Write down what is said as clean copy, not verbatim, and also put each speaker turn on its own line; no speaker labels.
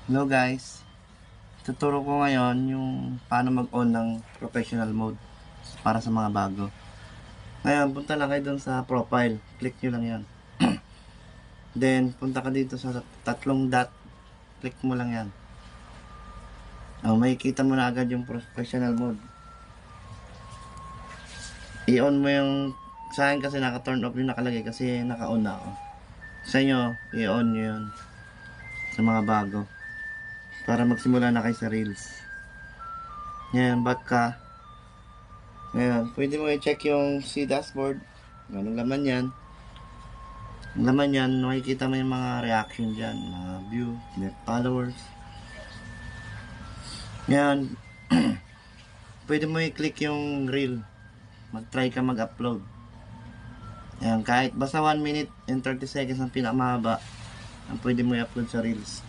Hello guys, tuturo ko ngayon yung paano mag-on ng professional mode para sa mga bago. Ngayon, punta lang kayo dun sa profile, click nyo lang yan. Then, punta ka dito sa tatlong dot, click mo lang yan. Makikita mo na agad yung professional mode. I-on mo yung, sa akin kasi naka-turn off yung nakalagay kasi naka-on na ako. Sa inyo, i-on nyo yun sa mga bago para magsimula na kayo sa reels. Ngayon, back ka. Ngayon, pwede mo i-check yung si dashboard. Anong laman yan? Ang laman yan, makikita mo yung mga reaction dyan, mga view, net followers. Ngayon, pwede mo i-click yung reel. Mag-try ka mag-upload. Ngayon, kahit basta 1 minute and 30 seconds ang pinakamahaba, ang pwede mo i-upload sa reels.